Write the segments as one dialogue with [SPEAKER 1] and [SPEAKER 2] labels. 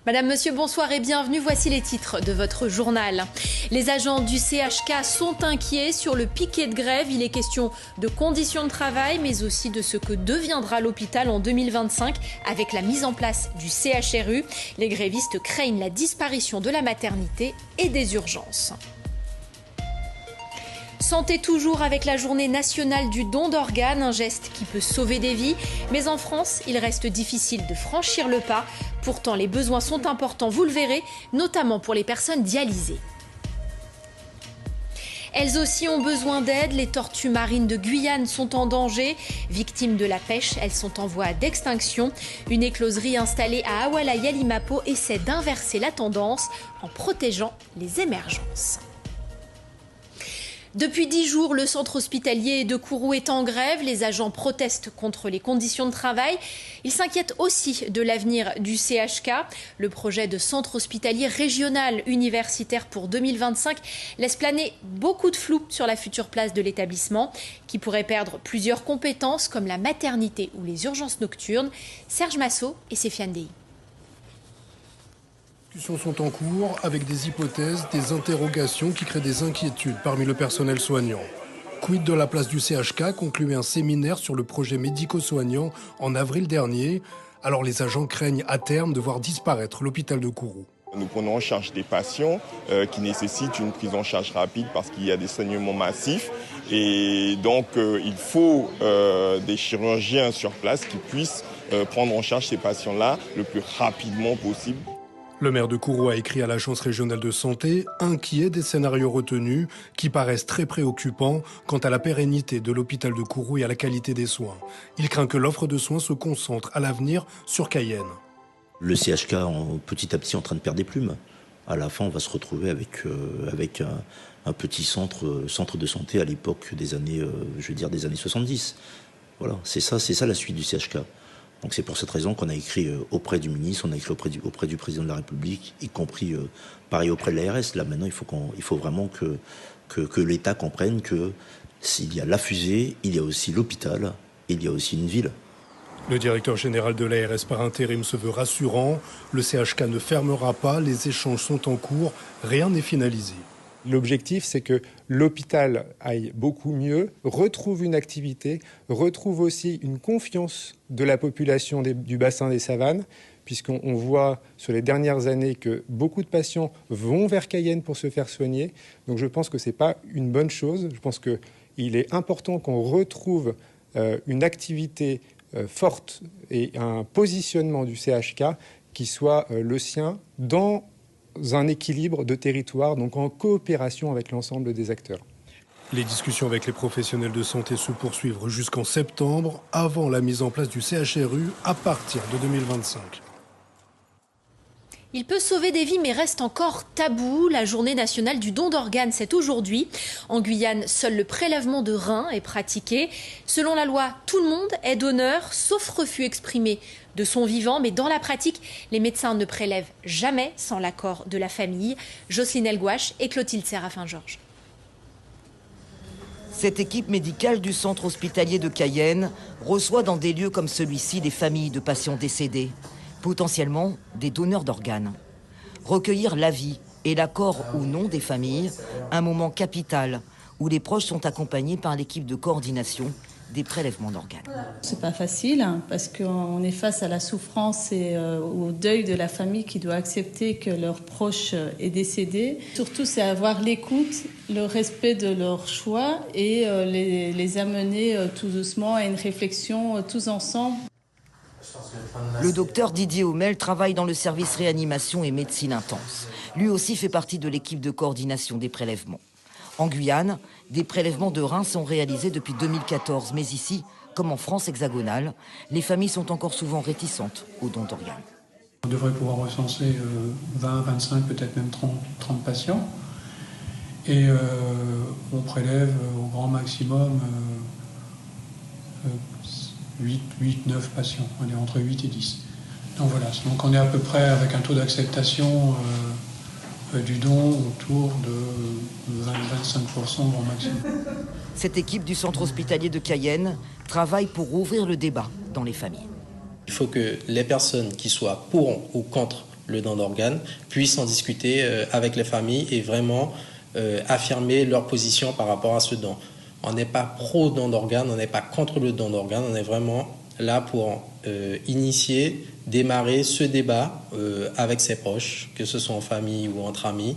[SPEAKER 1] Madame, Monsieur, bonsoir et bienvenue. Voici les titres de votre journal. Les agents du CHK sont inquiets sur le piquet de grève. Il est question de conditions de travail, mais aussi de ce que deviendra l'hôpital en 2025 avec la mise en place du CHRU. Les grévistes craignent la disparition de la maternité et des urgences. Santé toujours avec la journée nationale du don d'organes, un geste qui peut sauver des vies. Mais en France, il reste difficile de franchir le pas. Pourtant, les besoins sont importants, vous le verrez, notamment pour les personnes dialysées. Elles aussi ont besoin d'aide. Les tortues marines de Guyane sont en danger. Victimes de la pêche, elles sont en voie d'extinction. Une écloserie installée à Awala Yalimapo essaie d'inverser la tendance en protégeant les émergences. Depuis 10 jours, le centre hospitalier de Kourou est en grève. Les agents protestent contre les conditions de travail. Ils s'inquiètent aussi de l'avenir du CHK. Le projet de centre hospitalier régional universitaire pour 2025 laisse planer beaucoup de flou sur la future place de l'établissement, qui pourrait perdre plusieurs compétences comme la maternité ou les urgences nocturnes. Serge Massot et Séfiane Dey.
[SPEAKER 2] Les discussions sont en cours avec des hypothèses, des interrogations qui créent des inquiétudes parmi le personnel soignant. Quid de la place du CHK, concluait un séminaire sur le projet médico-soignant en avril dernier. Alors les agents craignent à terme de voir disparaître l'hôpital de Kourou.
[SPEAKER 3] Nous prenons en charge des patients qui nécessitent une prise en charge rapide parce qu'il y a des saignements massifs. Et donc il faut des chirurgiens sur place qui puissent prendre en charge ces patients-là le plus rapidement possible.
[SPEAKER 2] Le maire de Kourou a écrit à l'Agence régionale de santé, inquiet des scénarios retenus qui paraissent très préoccupants quant à la pérennité de l'hôpital de Kourou et à la qualité des soins. Il craint que l'offre de soins se concentre à l'avenir sur Cayenne.
[SPEAKER 4] Le CHK petit à petit en train de perdre des plumes. À la fin, on va se retrouver avec un petit centre de santé à l'époque des années, des années 70. Voilà, c'est ça la suite du CHK. Donc c'est pour cette raison qu'on a écrit auprès du ministre, on a écrit auprès du président de la République, y compris pareil auprès de l'ARS. Là maintenant, il faut vraiment que l'État comprenne que s'il y a la fusée, il y a aussi l'hôpital, il y a aussi une ville.
[SPEAKER 2] Le directeur général de l'ARS par intérim se veut rassurant. Le CHK ne fermera pas, les échanges sont en cours, rien n'est finalisé.
[SPEAKER 5] L'objectif, c'est que l'hôpital aille beaucoup mieux, retrouve une activité, retrouve aussi une confiance de la population du bassin des Savanes, puisqu'on voit sur les dernières années que beaucoup de patients vont vers Cayenne pour se faire soigner. Donc je pense que ce n'est pas une bonne chose. Je pense qu'il est important qu'on retrouve une activité forte et un positionnement du CHK qui soit le sien dans un équilibre de territoire, donc en coopération avec l'ensemble des acteurs.
[SPEAKER 2] Les discussions avec les professionnels de santé se poursuivent jusqu'en septembre, avant la mise en place du CHRU à partir de 2025.
[SPEAKER 1] Il peut sauver des vies mais reste encore tabou. La journée nationale du don d'organes, c'est aujourd'hui. En Guyane, seul le prélèvement de reins est pratiqué. Selon la loi, tout le monde est donneur, sauf refus exprimé de son vivant. Mais dans la pratique, les médecins ne prélèvent jamais sans l'accord de la famille. Jocelyne Elgouache et Clotilde Séraphin-Georges.
[SPEAKER 6] Cette équipe médicale du centre hospitalier de Cayenne reçoit dans des lieux comme celui-ci des familles de patients décédés, potentiellement des donneurs d'organes. Recueillir l'avis et l'accord ou non des familles, un moment capital où les proches sont accompagnés par l'équipe de coordination des prélèvements d'organes.
[SPEAKER 7] C'est pas facile parce qu'on est face à la souffrance et au deuil de la famille qui doit accepter que leur proche est décédé. Surtout, c'est avoir l'écoute, le respect de leur choix et les amener tout doucement à une réflexion tous ensemble.
[SPEAKER 6] Le docteur Didier Haumel travaille dans le service réanimation et médecine intense. Lui aussi fait partie de l'équipe de coordination des prélèvements. En Guyane, des prélèvements de reins sont réalisés depuis 2014. Mais ici, comme en France hexagonale, les familles sont encore souvent réticentes au don d'organes.
[SPEAKER 8] On devrait pouvoir recenser 20, 25, peut-être même 30 patients. Et on prélève au grand maximum 8, 9 patients. On est entre 8 et 10. Donc voilà, donc on est à peu près avec un taux d'acceptation du don autour de 20-25% grand maximum.
[SPEAKER 6] Cette équipe du centre hospitalier de Cayenne travaille pour ouvrir le débat dans les familles.
[SPEAKER 9] Il faut que les personnes qui soient pour ou contre le don d'organes puissent en discuter avec les familles et vraiment affirmer leur position par rapport à ce don. On n'est pas pro-don d'organes, on n'est pas contre le don d'organes, on est vraiment là pour initier, démarrer ce débat avec ses proches, que ce soit en famille ou entre amis,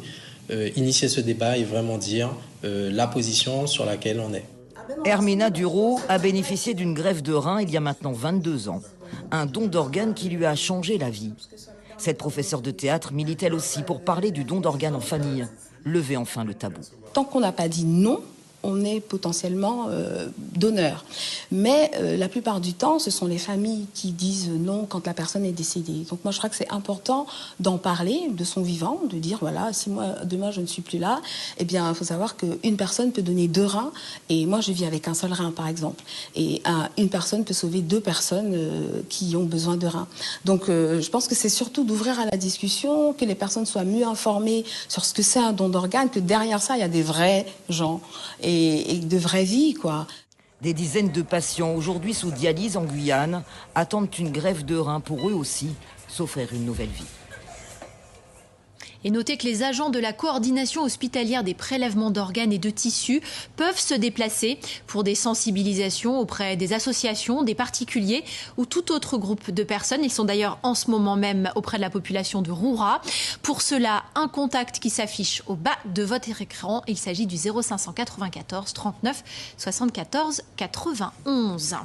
[SPEAKER 9] initier ce débat et vraiment dire la position sur laquelle on est.
[SPEAKER 6] Hermina Duro a bénéficié d'une greffe de rein il y a maintenant 22 ans. Un don d'organes qui lui a changé la vie. Cette professeure de théâtre milite elle aussi pour parler du don d'organes en famille. Lever enfin le tabou.
[SPEAKER 10] Tant qu'on n'a pas dit non, on est potentiellement donneur. Mais la plupart du temps, ce sont les familles qui disent non quand la personne est décédée. Donc moi, je crois que c'est important d'en parler de son vivant, de dire, voilà, si moi, demain, je ne suis plus là, eh bien, il faut savoir qu'une personne peut donner 2 reins, et moi, je vis avec un seul rein, par exemple. Et une personne peut sauver 2 personnes qui ont besoin de reins. Donc, je pense que c'est surtout d'ouvrir à la discussion, que les personnes soient mieux informées sur ce que c'est un don d'organes, que derrière ça, il y a des vrais gens. Et de vraie vie, quoi.
[SPEAKER 6] Des dizaines de patients, aujourd'hui sous dialyse en Guyane, attendent une greffe de rein pour eux aussi s'offrir une nouvelle vie.
[SPEAKER 1] Et notez que les agents de la coordination hospitalière des prélèvements d'organes et de tissus peuvent se déplacer pour des sensibilisations auprès des associations, des particuliers ou tout autre groupe de personnes. Ils sont d'ailleurs en ce moment même auprès de la population de Roura. Pour cela, un contact qui s'affiche au bas de votre écran. Il s'agit du 0594 39 74 91.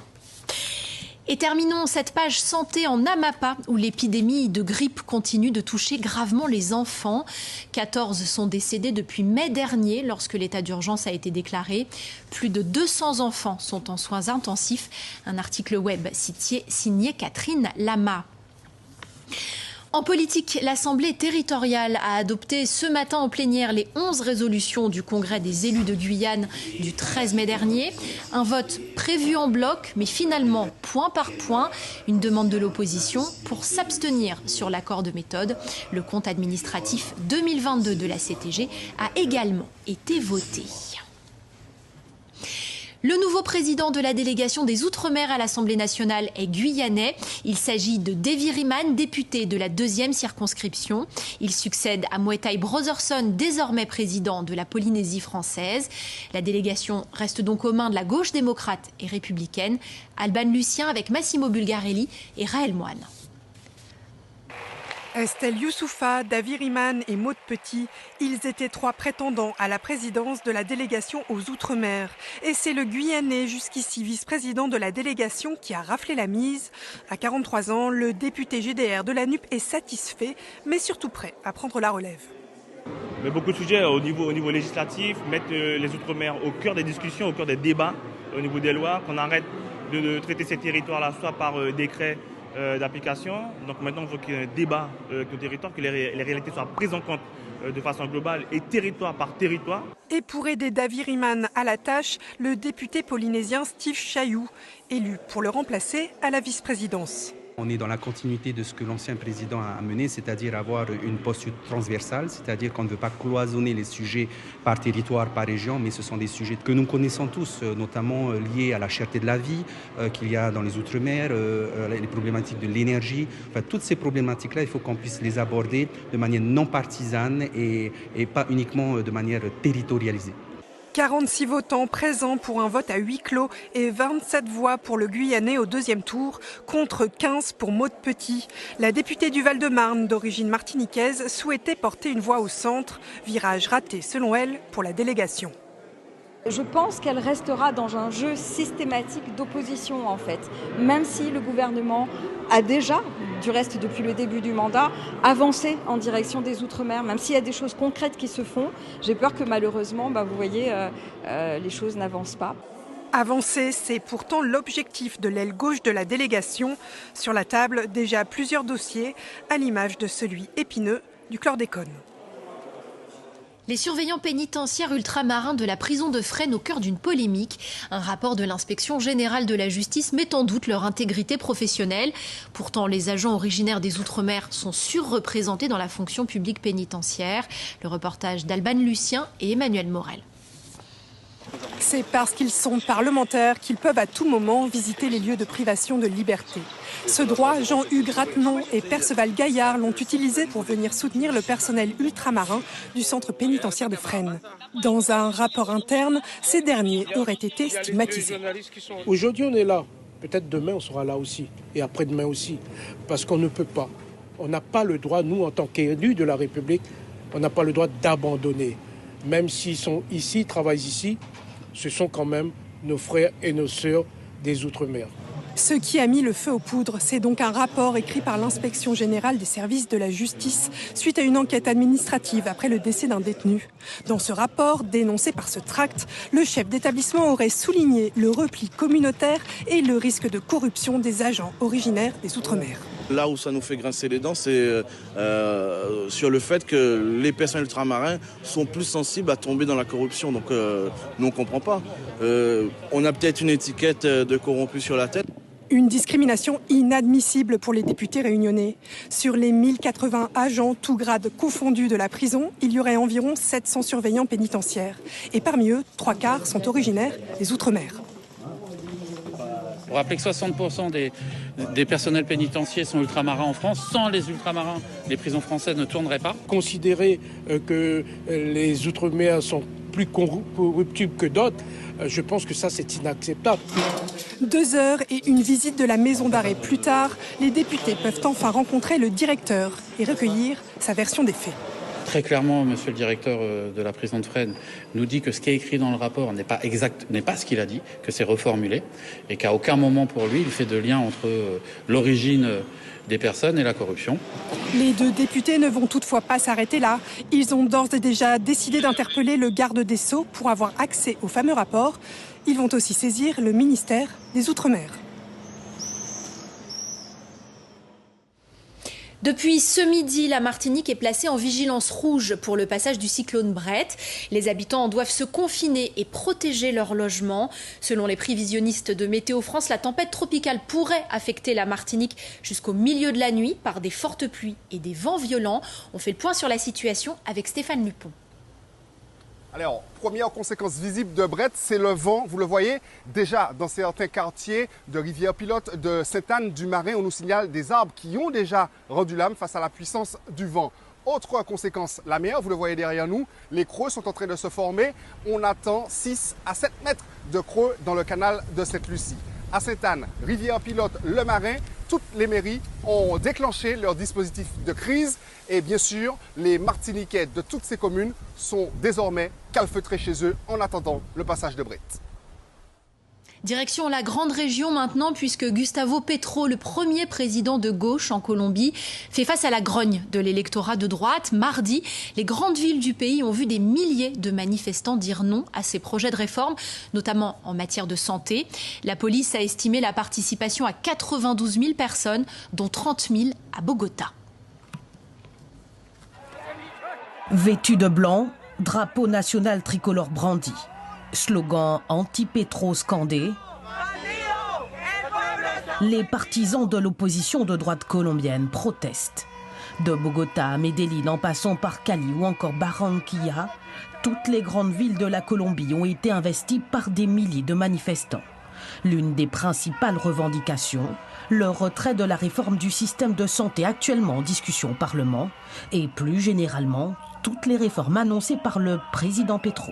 [SPEAKER 1] Et terminons cette page santé en Amapá, où l'épidémie de grippe continue de toucher gravement les enfants. 14 sont décédés depuis mai dernier, lorsque l'état d'urgence a été déclaré. Plus de 200 enfants sont en soins intensifs. Un article web signé Catherine Lama. En politique, l'Assemblée territoriale a adopté ce matin en plénière les 11 résolutions du Congrès des élus de Guyane du 13 mai dernier. Un vote prévu en bloc, mais finalement point par point. Une demande de l'opposition pour s'abstenir sur l'accord de méthode. Le compte administratif 2022 de la CTG a également été voté. Le nouveau président de la délégation des Outre-mer à l'Assemblée nationale est guyanais. Il s'agit de Davy Riemann, député de la 2e circonscription. Il succède à Moetai Brotherson, désormais président de la Polynésie française. La délégation reste donc aux mains de la gauche démocrate et républicaine. Alban Lucien avec Massimo Bulgarelli et Raël Moine.
[SPEAKER 11] Estelle Youssoufa, Davy Riemann et Maud Petit, ils étaient 3 prétendants à la présidence de la délégation aux Outre-mer. Et c'est le Guyanais, jusqu'ici vice-président de la délégation, qui a raflé la mise. À 43 ans, le député GDR de la NUP est satisfait, mais surtout prêt à prendre la relève.
[SPEAKER 12] Mais beaucoup de sujets au niveau législatif, mettre les Outre-mer au cœur des discussions, au cœur des débats, au niveau des lois, qu'on arrête de traiter ces territoires-là soit par décret d'application. Donc maintenant, il faut qu'il y ait un débat avec le territoire, que les réalités soient prises en compte de façon globale et territoire par territoire.
[SPEAKER 11] Et pour aider Davy Riemann à la tâche, le député polynésien Steve Chailloux, élu pour le remplacer à la vice-présidence.
[SPEAKER 13] On est dans la continuité de ce que l'ancien président a mené, c'est-à-dire avoir une posture transversale, c'est-à-dire qu'on ne veut pas cloisonner les sujets par territoire, par région, mais ce sont des sujets que nous connaissons tous, notamment liés à la cherté de la vie qu'il y a dans les Outre-mer, les problématiques de l'énergie. Enfin, toutes ces problématiques-là, il faut qu'on puisse les aborder de manière non partisane et pas uniquement de manière territorialisée.
[SPEAKER 11] 46 votants présents pour un vote à huis clos et 27 voix pour le Guyanais au 2e tour, contre 15 pour Maud Petit. La députée du Val-de-Marne, d'origine martiniquaise, souhaitait porter une voix au centre. Virage raté, selon elle, pour la délégation.
[SPEAKER 14] Je pense qu'elle restera dans un jeu systématique d'opposition, en fait. Même si le gouvernement a déjà, du reste depuis le début du mandat, avancé en direction des Outre-mer. Même s'il y a des choses concrètes qui se font, j'ai peur que malheureusement, vous voyez, les choses n'avancent pas.
[SPEAKER 11] Avancer, c'est pourtant l'objectif de l'aile gauche de la délégation. Sur la table, déjà plusieurs dossiers, à l'image de celui épineux du chlordécone.
[SPEAKER 1] Les surveillants pénitentiaires ultramarins de la prison de Fresnes au cœur d'une polémique. Un rapport de l'inspection générale de la justice met en doute leur intégrité professionnelle. Pourtant, les agents originaires des Outre-mer sont surreprésentés dans la fonction publique pénitentiaire. Le reportage d'Alban Lucien et Emmanuel Morel.
[SPEAKER 11] C'est parce qu'ils sont parlementaires qu'ils peuvent à tout moment visiter les lieux de privation de liberté. Ce droit, Jean-Hugues Ratenon et Perceval Gaillard l'ont utilisé pour venir soutenir le personnel ultramarin du centre pénitentiaire de Fresnes. Dans un rapport interne, ces derniers auraient été stigmatisés.
[SPEAKER 15] Aujourd'hui, on est là. Peut-être demain, on sera là aussi. Et après-demain aussi. Parce qu'on ne peut pas. On n'a pas le droit, nous, en tant qu'élus de la République, on n'a pas le droit d'abandonner. Même s'ils sont ici, travaillent ici, ce sont quand même nos frères et nos sœurs des Outre-mer.
[SPEAKER 11] Ce qui a mis le feu aux poudres, c'est donc un rapport écrit par l'Inspection générale des services de la justice suite à une enquête administrative après le décès d'un détenu. Dans ce rapport, dénoncé par ce tract, le chef d'établissement aurait souligné le repli communautaire et le risque de corruption des agents originaires des Outre-mer.
[SPEAKER 16] Là où ça nous fait grincer les dents, c'est sur le fait que les personnes ultramarins sont plus sensibles à tomber dans la corruption. Donc nous, on ne comprend pas. On a peut-être une étiquette de corrompu sur la tête.
[SPEAKER 11] Une discrimination inadmissible pour les députés réunionnais. Sur les 1080 agents, tous grades confondus de la prison, il y aurait environ 700 surveillants pénitentiaires. Et parmi eux, 3/4 sont originaires des Outre-mer.
[SPEAKER 17] Pour rappeler que 60% des personnels pénitentiaires sont ultramarins en France. Sans les ultramarins, les prisons françaises ne tourneraient pas.
[SPEAKER 15] Considérer que les Outre-mer sont plus corruptibles que d'autres, je pense que ça, c'est inacceptable.
[SPEAKER 11] 2 heures et une visite de la maison d'arrêt plus tard, les députés peuvent enfin rencontrer le directeur et recueillir sa version des faits.
[SPEAKER 17] Très clairement, monsieur le directeur de la prison de Fresnes nous dit que ce qui est écrit dans le rapport n'est pas exact, n'est pas ce qu'il a dit, que c'est reformulé, et qu'à aucun moment pour lui, il fait de lien entre l'origine des personnes et la corruption.
[SPEAKER 11] Les 2 députés ne vont toutefois pas s'arrêter là. Ils ont d'ores et déjà décidé d'interpeller le garde des Sceaux pour avoir accès au fameux rapport. Ils vont aussi saisir le ministère des Outre-mer.
[SPEAKER 1] Depuis ce midi, la Martinique est placée en vigilance rouge pour le passage du cyclone Brett. Les habitants doivent se confiner et protéger leur logement. Selon les prévisionnistes de Météo France, la tempête tropicale pourrait affecter la Martinique jusqu'au milieu de la nuit par des fortes pluies et des vents violents. On fait le point sur la situation avec Stéphane Lupon.
[SPEAKER 18] Alors, première conséquence visible de Brett, c'est le vent. Vous le voyez déjà dans certains quartiers de Rivière-Pilote, de Sainte-Anne-du-Marin. On nous signale des arbres qui ont déjà rendu l'âme face à la puissance du vent. Autre conséquence, la mer, vous le voyez derrière nous, les creux sont en train de se former. On attend 6 à 7 mètres de creux dans le canal de Sainte-Lucie. À Sainte-Anne, Rivière-Pilote, Le Marin, toutes les mairies ont déclenché leur dispositif de crise et bien sûr, les Martiniquais de toutes ces communes sont désormais calfeutrés chez eux en attendant le passage de Brett.
[SPEAKER 1] Direction la grande région maintenant, puisque Gustavo Petro, le premier président de gauche en Colombie, fait face à la grogne de l'électorat de droite. Mardi, les grandes villes du pays ont vu des milliers de manifestants dire non à ces projets de réforme, notamment en matière de santé. La police a estimé la participation à 92 000 personnes, dont 30 000 à Bogota.
[SPEAKER 19] Vêtus de blanc, drapeau national tricolore brandi. Slogan anti-Petro scandé. Les partisans de l'opposition de droite colombienne protestent. De Bogota à Medellín en passant par Cali ou encore Barranquilla, toutes les grandes villes de la Colombie ont été investies par des milliers de manifestants. L'une des principales revendications, le retrait de la réforme du système de santé actuellement en discussion au Parlement et plus généralement, toutes les réformes annoncées par le président Petro.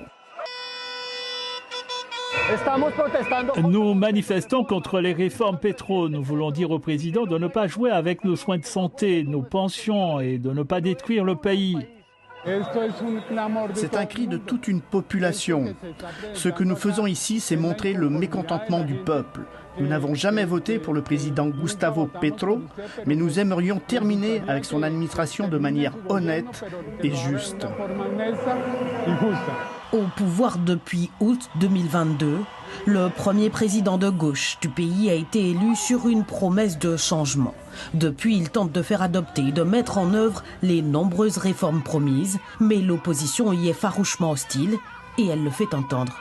[SPEAKER 20] Nous manifestons contre les réformes Petro. Nous voulons dire au président de ne pas jouer avec nos soins de santé, nos pensions et de ne pas détruire le pays.
[SPEAKER 21] C'est un cri de toute une population. Ce que nous faisons ici, c'est montrer le mécontentement du peuple. Nous n'avons jamais voté pour le président Gustavo Petro, mais nous aimerions terminer avec son administration de manière honnête et juste.
[SPEAKER 19] Au pouvoir depuis août 2022, le premier président de gauche du pays a été élu sur une promesse de changement. Depuis, il tente de faire adopter et de mettre en œuvre les nombreuses réformes promises, mais l'opposition y est farouchement hostile et elle le fait entendre.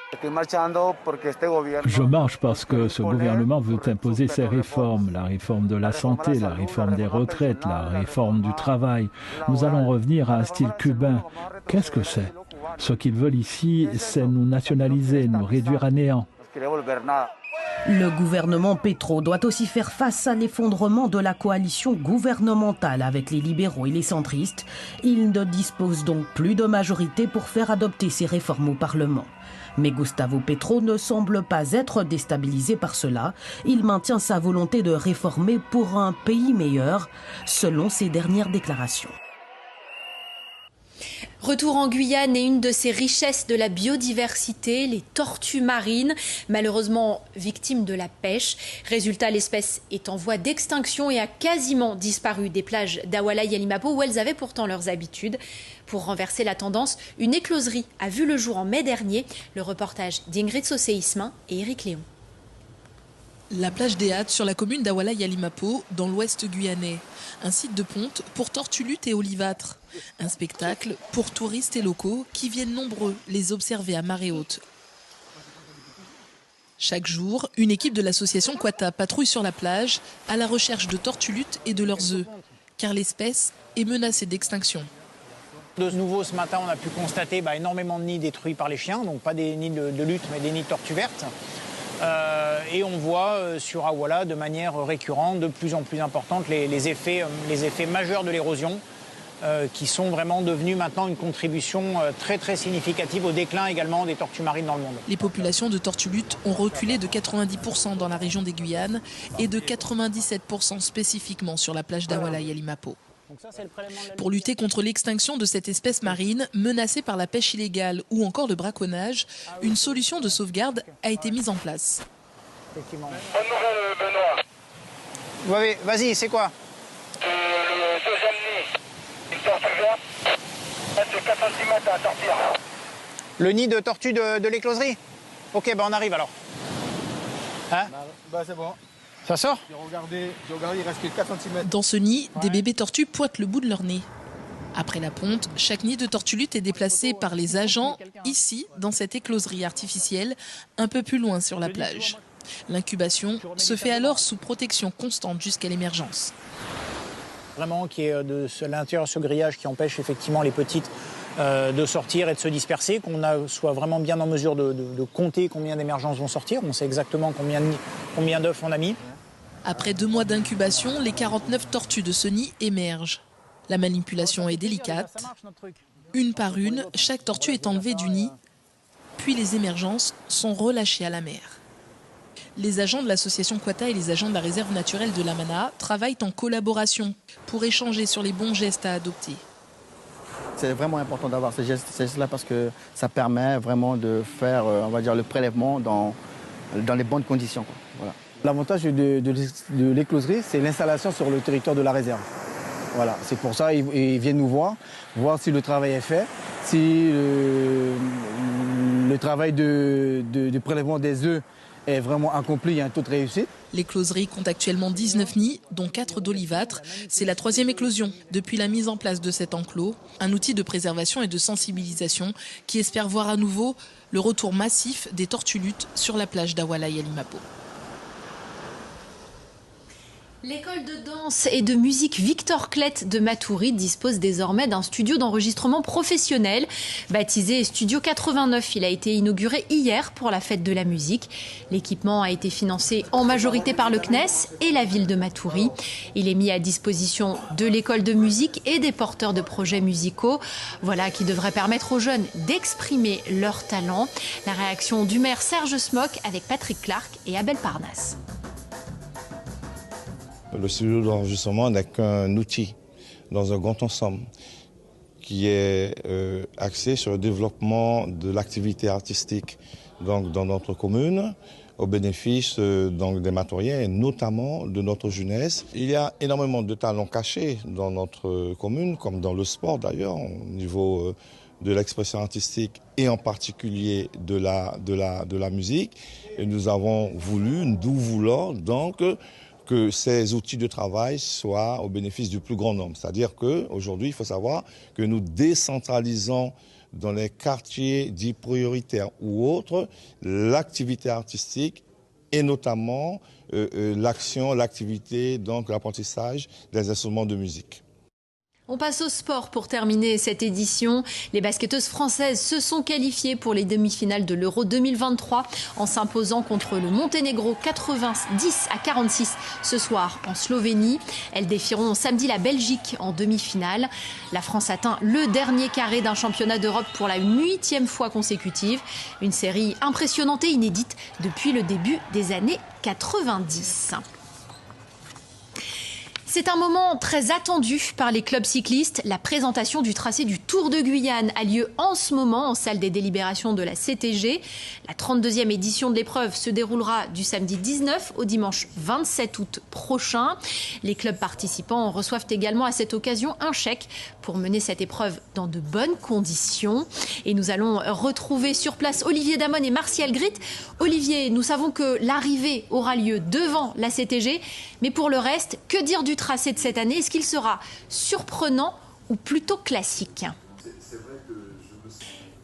[SPEAKER 20] Je marche parce que ce gouvernement veut imposer ses réformes, la réforme de la santé, la réforme des retraites, la réforme du travail. Nous allons revenir à un style cubain. Qu'est-ce que c'est ? Ce qu'ils veulent ici, c'est nous nationaliser, nous réduire à néant.
[SPEAKER 19] Le gouvernement Petro doit aussi faire face à l'effondrement de la coalition gouvernementale avec les libéraux et les centristes. Il ne dispose donc plus de majorité pour faire adopter ces réformes au Parlement. Mais Gustavo Petro ne semble pas être déstabilisé par cela. Il maintient sa volonté de réformer pour un pays meilleur, selon ses dernières déclarations.
[SPEAKER 1] Retour en Guyane et une de ses richesses de la biodiversité, les tortues marines, malheureusement victimes de la pêche. Résultat, l'espèce est en voie d'extinction et a quasiment disparu des plages d'Awala et Limapo où elles avaient pourtant leurs habitudes. Pour renverser la tendance, une écloserie a vu le jour en mai dernier. Le reportage d'Ingrid Saucé-Ismin et Éric Léon.
[SPEAKER 3] La plage des Hâtes sur la commune d'Awala et Limapo, dans l'ouest guyanais. Un site de ponte pour tortues luttes et olivâtres. Un spectacle pour touristes et locaux qui viennent nombreux les observer à marée haute. Chaque jour, une équipe de l'association Quata patrouille sur la plage à la recherche de tortues luttes et de leurs œufs, car l'espèce est menacée d'extinction.
[SPEAKER 22] De nouveau, ce matin, on a pu constater énormément de nids détruits par les chiens, donc pas des nids de lutte, mais des nids de tortues vertes. Et on voit sur Awala de manière récurrente, de plus en plus importante, les effets majeurs de l'érosion qui sont vraiment devenus maintenant une contribution très très significative au déclin également des tortues marines dans le monde.
[SPEAKER 3] Les populations de tortues luttes ont reculé de 90% dans la région des Guyanes et de 97% spécifiquement sur la plage d'Awala et Limapo. Pour lutter contre l'extinction de cette espèce marine menacée par la pêche illégale ou encore le braconnage, une solution de sauvegarde a été mise en place.
[SPEAKER 22] Bonne nouvelle, Benoît. Ouais, vas-y, c'est quoi?
[SPEAKER 23] Le deuxième nid, une tortue verte, c'est 4 cm à sortir.
[SPEAKER 22] Le nid de tortue de l'écloserie? Ok, on arrive alors. Hein?
[SPEAKER 23] C'est bon.
[SPEAKER 22] Ça sort?
[SPEAKER 23] J'ai regardé, il reste que 4 cm.
[SPEAKER 3] Dans ce nid, des bébés tortues pointent le bout de leur nez. Après la ponte, chaque nid de tortue lutte est déplacé par les agents, ici, dans cette écloserie artificielle, un peu plus loin sur la plage. L'incubation se fait alors sous protection constante jusqu'à l'émergence.
[SPEAKER 22] Vraiment, qui est de l'intérieur de ce grillage qui empêche effectivement les petites de sortir et de se disperser, qu'on soit vraiment bien en mesure de compter combien d'émergences vont sortir. On sait exactement combien d'œufs on a mis.
[SPEAKER 3] Après 2 mois d'incubation, les 49 tortues de ce nid émergent. La manipulation est délicate. Une par une, chaque tortue est enlevée du nid, puis les émergences sont relâchées à la mer. Les agents de l'association Quata et les agents de la réserve naturelle de l'Amana travaillent en collaboration pour échanger sur les bons gestes à adopter.
[SPEAKER 21] C'est vraiment important d'avoir ces gestes-là parce que ça permet vraiment de faire, on va dire, le prélèvement dans les bonnes conditions. Voilà.
[SPEAKER 22] L'avantage de l'écloserie, c'est l'installation sur le territoire de la réserve. Voilà, c'est pour ça qu'ils viennent nous voir si le travail est fait, si le travail de prélèvement des œufs est vraiment accompli, il y a un taux de réussite.
[SPEAKER 3] L'écloserie compte actuellement 19 nids, dont 4 d'olivâtres. C'est la 3e éclosion depuis la mise en place de cet enclos, un outil de préservation et de sensibilisation qui espère voir à nouveau le retour massif des tortues luttes sur la plage d'Awala et Limapo.
[SPEAKER 1] L'école de danse et de musique Victor Clette de Matoury dispose désormais d'un studio d'enregistrement professionnel. Baptisé Studio 89, il a été inauguré hier pour la fête de la musique. L'équipement a été financé en majorité par le CNES et la ville de Matoury. Il est mis à disposition de l'école de musique et des porteurs de projets musicaux. Voilà qui devrait permettre aux jeunes d'exprimer leur talent. La réaction du maire Serge Smock avec Patrick Clark et Abel Parnasse.
[SPEAKER 24] Le studio d'enregistrement n'est qu'un outil dans un grand ensemble qui est axé sur le développement de l'activité artistique donc, dans notre commune, au bénéfice donc, des Matouriens et notamment de notre jeunesse. Il y a énormément de talents cachés dans notre commune, comme dans le sport d'ailleurs, au niveau de l'expression artistique et en particulier de la musique. Et nous avons voulu, nous voulons donc que ces outils de travail soient au bénéfice du plus grand nombre. C'est-à-dire qu'aujourd'hui, il faut savoir que nous décentralisons dans les quartiers dits prioritaires ou autres l'activité artistique et notamment l'activité, donc l'apprentissage des instruments de musique.
[SPEAKER 1] On passe au sport pour terminer cette édition. Les basketteuses françaises se sont qualifiées pour les demi-finales de l'Euro 2023 en s'imposant contre le Monténégro 90-46 ce soir en Slovénie. Elles défieront samedi la Belgique en demi-finale. La France atteint le dernier carré d'un championnat d'Europe pour la 8e fois consécutive. Une série impressionnante et inédite depuis le début des années 90. C'est un moment très attendu par les clubs cyclistes. La présentation du tracé du Tour de Guyane a lieu en ce moment en salle des délibérations de la CTG. La 32e édition de l'épreuve se déroulera du samedi 19 au dimanche 27 août prochain. Les clubs participants reçoivent également à cette occasion un chèque pour mener cette épreuve dans de bonnes conditions. Et nous allons retrouver sur place Olivier Damon et Martial Gritt. Olivier, nous savons que l'arrivée aura lieu devant la CTG, mais pour le reste, que dire du tracé de cette année? Est-ce qu'il sera surprenant ou plutôt classique?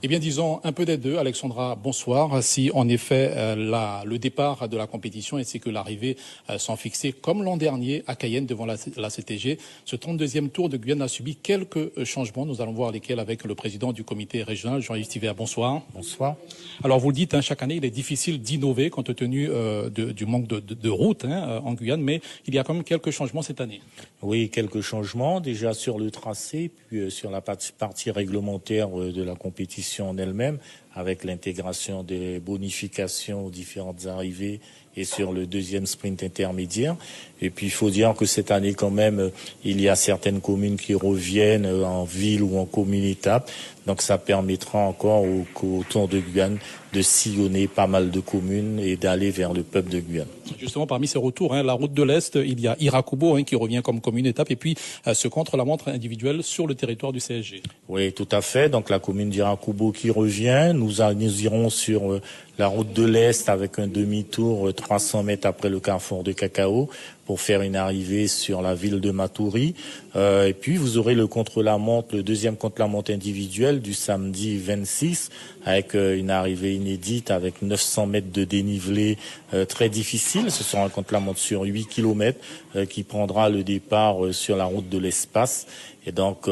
[SPEAKER 2] Eh bien, disons un peu des deux. Alexandra, bonsoir. Si en effet le départ de la compétition ainsi que l'arrivée sont fixés comme l'an dernier à Cayenne devant la CTG, ce 32e Tour de Guyane a subi quelques changements. Nous allons voir lesquels avec le président du comité régional, Jean-Yves Thivert. Bonsoir.
[SPEAKER 4] Bonsoir.
[SPEAKER 2] Alors, vous le dites, chaque année, il est difficile d'innover compte tenu du manque de routes en Guyane, mais il y a quand même quelques changements cette année.
[SPEAKER 4] Oui, quelques changements. Déjà sur le tracé, puis sur la partie réglementaire de la compétition en elle-même, avec l'intégration des bonifications aux différentes arrivées et sur le deuxième sprint intermédiaire. Et puis il faut dire que cette année quand même, il y a certaines communes qui reviennent en ville ou en commune étape. Donc ça permettra encore au Tour de Guyane de sillonner pas mal de communes et d'aller vers le peuple de Guyane.
[SPEAKER 2] Justement, parmi ces retours, la route de l'Est, il y a Irakubo qui revient comme commune étape et puis ce contre-la-montre individuel sur le territoire du CSG.
[SPEAKER 4] Oui, tout à fait. Donc la commune d'Irakubo qui revient. Nous irons sur la route de l'Est avec un demi-tour 300 mètres après le carrefour de Cacao pour faire une arrivée sur la ville de Maturi. Et puis vous aurez le contre-la-montre, le deuxième contre-la-montre individuel du samedi 26 avec une arrivée inédite avec 900 mètres de dénivelé très difficile. Ce sera un contre-la-montre sur 8 km qui prendra le départ sur la route de l'espace. Et donc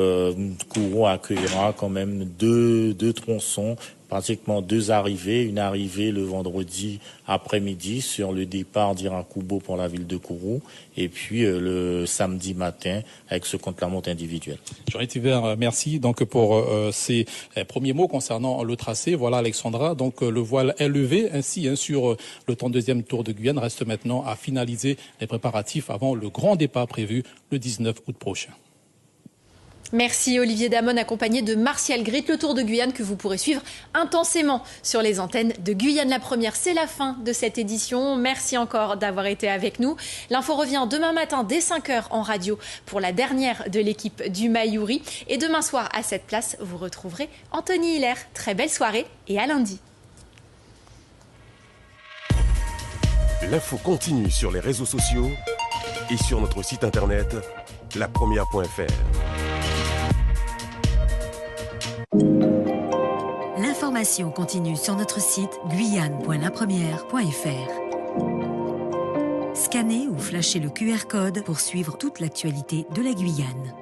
[SPEAKER 4] Kourou accueillera quand même deux tronçons, pratiquement deux arrivées. Une arrivée le vendredi après-midi sur le départ d'Irakubo pour la ville de Kourou et puis le samedi matin avec ce contre-la-montre individuel.
[SPEAKER 2] Jean-Yves Thivert, merci donc pour ces premiers mots concernant le tracé. Voilà Alexandra, donc le voile est levé ainsi sur le 32e Tour de Guyane. Reste maintenant à finaliser les préparatifs avant le grand départ prévu le 19 août prochain.
[SPEAKER 1] Merci Olivier Damon, accompagné de Martial Gritt. Le Tour de Guyane que vous pourrez suivre intensément sur les antennes de Guyane la Première. C'est la fin de cette édition. Merci encore d'avoir été avec nous. L'info revient demain matin dès 5h en radio pour la dernière de l'équipe du Mayuri. Et demain soir à cette place, vous retrouverez Anthony Hilaire. Très belle soirée et à lundi.
[SPEAKER 5] L'info continue sur les réseaux sociaux et sur notre site internet lapremière.fr.
[SPEAKER 7] L'information continue sur notre site guyane.lapremière.fr. Scannez ou flashez le QR code pour suivre toute l'actualité de la Guyane.